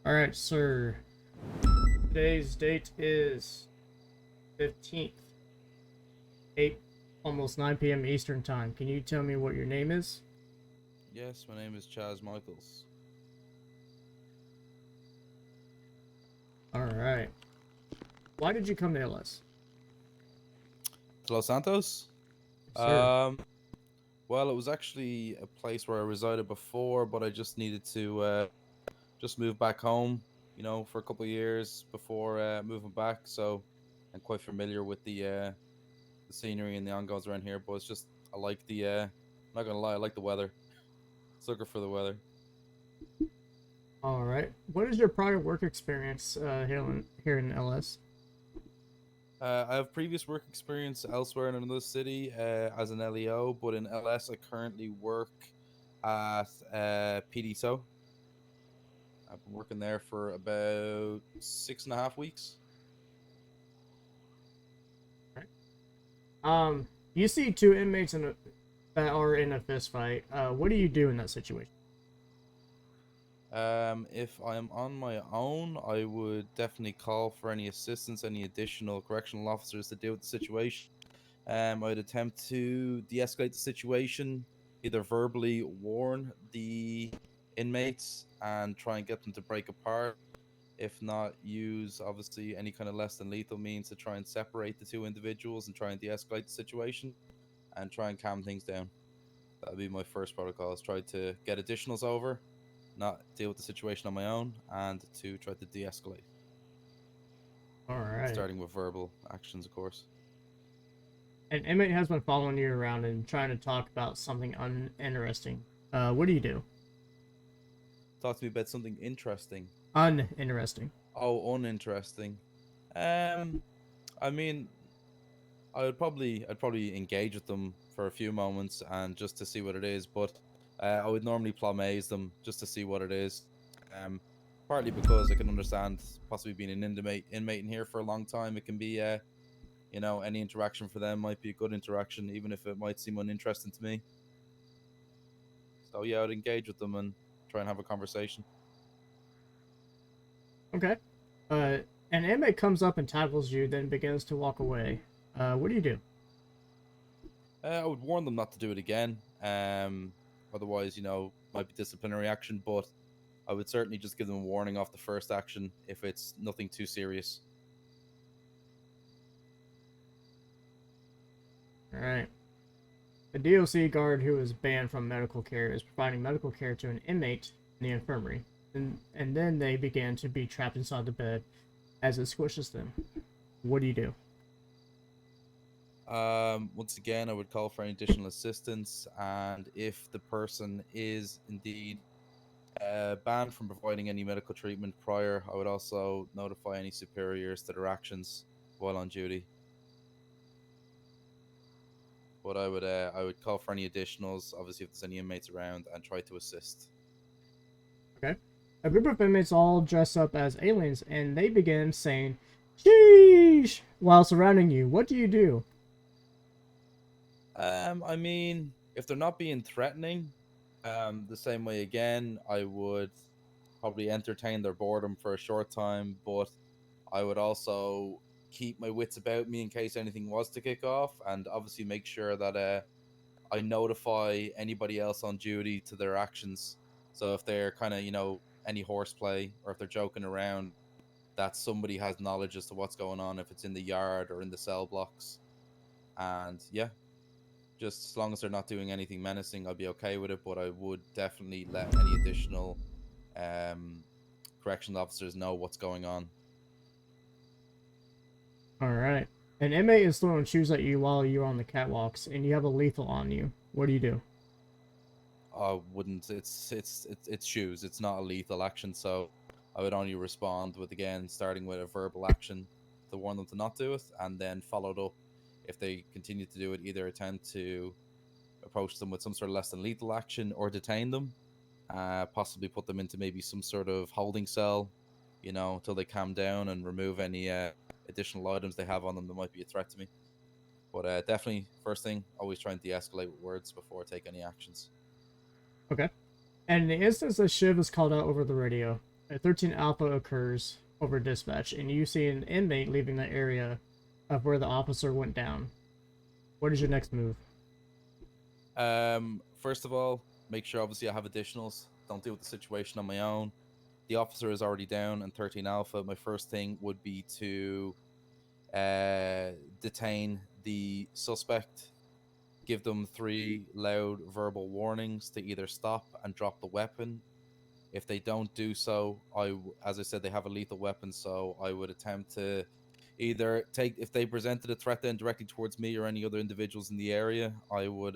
Alright, sir. Today's date is 15th, 8, almost 9 p.m. Eastern Time. Can you tell me what your name is? Yes, my name is Chaz Michaels. Alright. Why did you come to LS? To Los Santos? Sir. Um, well, it was actually a place where I resided before, but I just needed to just move back home, for a couple of years before moving back. So I'm quite familiar with the scenery and the ongoings around here. But it's just I like I'm not gonna lie, I like the weather. Sucker for the weather. Alright. What is your prior work experience here in LS? I have previous work experience elsewhere in another city as an LEO, but in LS I currently work at PDSO. I've been working there for about 6.5 weeks. Right. You see two inmates that are in a fist fight. What do you do in that situation? If I'm on my own, I would definitely call for any assistance, any additional correctional officers to deal with the situation. I'd attempt to de-escalate the situation, either verbally warn the inmates and try and get them to break apart. If not, use obviously any kind of less than lethal means to try and separate the two individuals and try and de-escalate the situation and try and calm things down. That would be my first protocol: is try to get additionals over, not deal with the situation on my own, and to try to de-escalate, Alright. starting with verbal actions, of course. An inmate has been following you around and trying to talk about something uninteresting. What do you do? Talk to me about something interesting. Uninteresting. Oh, uninteresting. Um, I mean, I'd probably engage with them for a few moments and just to see what it is, but I would normally plumbaze them just to see what it is. Um, Partly because I can understand possibly being an inmate in here for a long time. It can be any interaction for them might be a good interaction, even if it might seem uninteresting to me. So yeah, I'd engage with them and try and have a conversation. Okay. Uh, an inmate comes up and tackles you, then begins to walk away. What do you do? I would warn them not to do it again. Otherwise, might be disciplinary action, but I would certainly just give them a warning off the first action if it's nothing too serious. All right. A DOC guard who is banned from medical care is providing medical care to an inmate in the infirmary, and then they begin to be trapped inside the bed as it squishes them. What do you do? Once again, I would call for any additional assistance, and if the person is indeed banned from providing any medical treatment prior, I would also notify any superiors to their actions while on duty. But I would call for any additionals, obviously if there's any inmates around, and try to assist. Okay. A group of inmates all dress up as aliens, and they begin saying "sheesh" while surrounding you. What do you do? I mean, if they're not being threatening, the same way again, I would probably entertain their boredom for a short time, but I would also keep my wits about me in case anything was to kick off, and obviously make sure that I notify anybody else on duty to their actions. So if they're kind of any horseplay or if they're joking around, that somebody has knowledge as to what's going on if it's in the yard or in the cell blocks. And yeah, just as long as they're not doing anything menacing, I'll be okay with it. But I would definitely let any additional um, corrections officers know what's going on. All right. An inmate is throwing shoes at you while you're on the catwalks, and you have a lethal on you. What do you do? I wouldn't. It's shoes. It's not a lethal action, so I would only respond with again starting with a verbal action to warn them to not do it, and then followed up if they continue to do it. Either attempt to approach them with some sort of less than lethal action or detain them, possibly put them into maybe some sort of holding cell, until they calm down and remove any additional items they have on them that might be a threat to me. But definitely, first thing, always try and de-escalate with words before I take any actions. Okay. And in the instance that Shiv is called out over the radio, A 13 Alpha occurs over dispatch, and you see an inmate leaving the area of where the officer went down. What is your next move? First of all, make sure obviously I have additionals. Don't deal with the situation on my own. The officer is already down and 13 Alpha. My first thing would be to uh, detain the suspect, give them 3 loud verbal warnings to either stop and drop the weapon. If they don't do so, as I said, they have a lethal weapon, so I would attempt to either take, if they presented a threat then directly towards me or any other individuals in the area, I would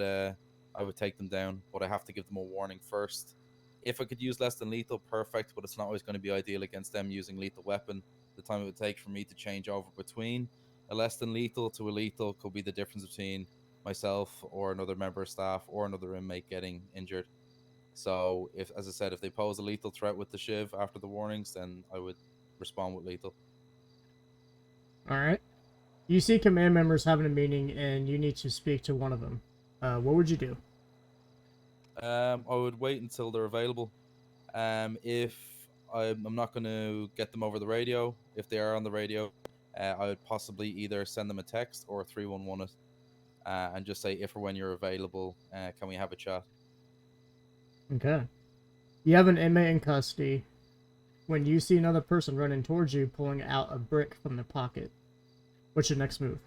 take them down, but I have to give them a warning first. If I could use less than lethal, perfect, but it's not always going to be ideal against them using lethal weapon. The time it would take for me to change over between a less than lethal to a lethal could be the difference between myself or another member of staff or another inmate getting injured. So, if, as I said, if they pose a lethal threat with the shiv after the warnings, then I would respond with lethal. All right. You see command members having a meeting, and you need to speak to one of them. What would you do? I would wait until they're available. If I'm not going to get them over the radio, if they are on the radio, I would possibly either send them a text or 311 it, and just say if or when you're available, can we have a chat? Okay. You have an inmate in custody when you see another person running towards you, pulling out a brick from their pocket. What's your next move?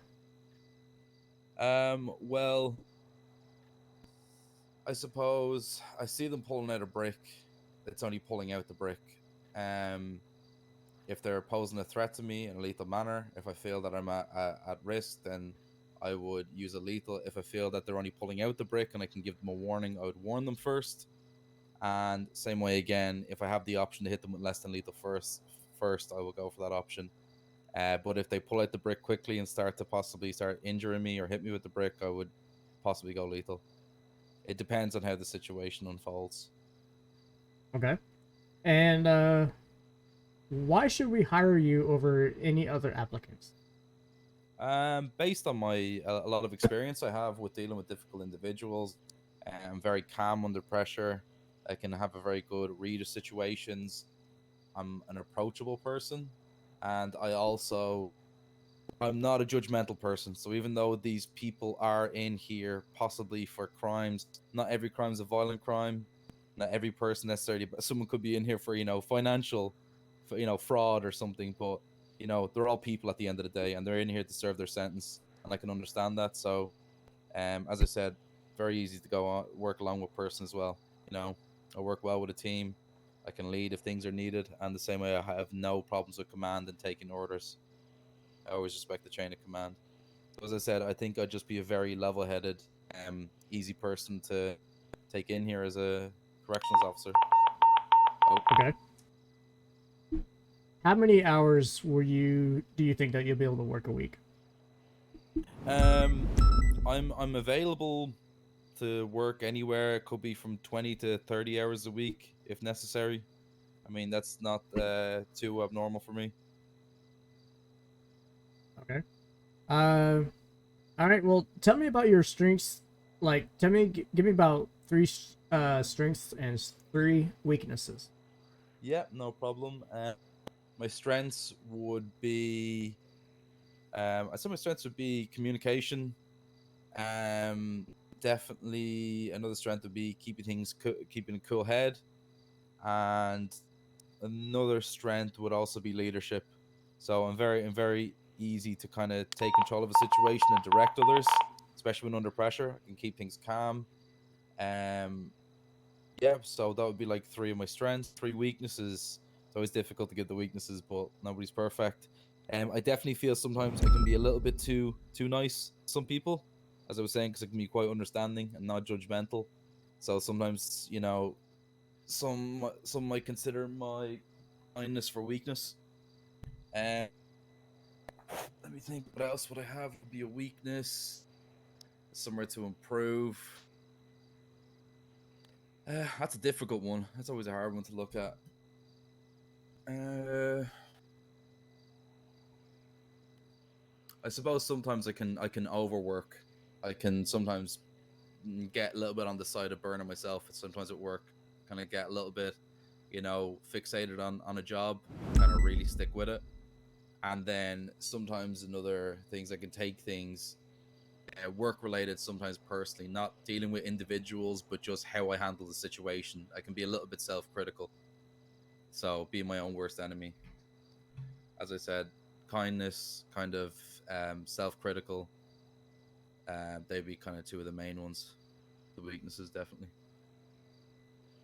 Well, I suppose I see them pulling out a brick. It's only pulling out the brick. Um, if they're posing a threat to me in a lethal manner, if I feel that I'm at risk, then I would use a lethal. If I feel that they're only pulling out the brick and I can give them a warning, I would warn them first. And same way again, if I have the option to hit them with less than lethal first I will go for that option. But if they pull out the brick quickly and start to possibly start injuring me or hit me with the brick, I would possibly go lethal. It depends on how the situation unfolds. Okay. And why should we hire you over any other applicants? Based on my a lot of experience I have with dealing with difficult individuals, I'm very calm under pressure. I can have a very good read of situations. I'm an approachable person, and I'm not a judgmental person. So even though these people are in here possibly for crimes, not every crime is a violent crime. Not every person necessarily, but someone could be in here for financial, fraud or something. But they're all people at the end of the day, and they're in here to serve their sentence, and I can understand that. So, as I said, very easy to go on work along with person as well. I work well with a team. I can lead if things are needed, and the same way I have no problems with command and taking orders. I always respect the chain of command. So as I said, I think I'd just be a very level-headed, easy person to take in here as a corrections officer. Oh, Okay. How many hours do you think that you'll be able to work a week? um, I'm available to work anywhere. It could be from 20 to 30 hours a week if necessary. I mean, that's not too abnormal for me. Okay. Uh, all right. Well, tell me about your strengths. Like, give me about three strengths and three weaknesses. Yeah, no problem. My strengths would be, I say my strengths would be communication. Um, Definitely another strength would be keeping a cool head, and another strength would also be leadership. So I'm very easy to kind of take control of a situation and direct others, especially when under pressure. I can keep things calm. Um, yeah, so that would be like three of my strengths. Three weaknesses. It's always difficult to get the weaknesses, but nobody's perfect. I definitely feel sometimes I can be a little bit too nice to some people, as I was saying, because I can be quite understanding and not judgmental. So sometimes, some might consider my kindness for weakness. And let me think, what else would I have? Would be a weakness, somewhere to improve. That's a difficult one. That's always a hard one to look at. Uh, I suppose sometimes I can overwork. I can sometimes get a little bit on the side of burning myself. Sometimes at work, kind of get a little bit, fixated on a job, kind of really stick with it. And then sometimes another things I can take things work related, sometimes personally, not dealing with individuals, but just how I handle the situation. I can be a little bit self-critical, so be my own worst enemy. As I said, kindness, kind of self-critical. They'd be kind of two of the main ones. The weaknesses, definitely.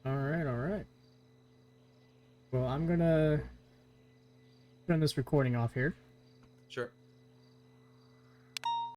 All right, all right. Well, I'm gonna turn this recording off here. Sure.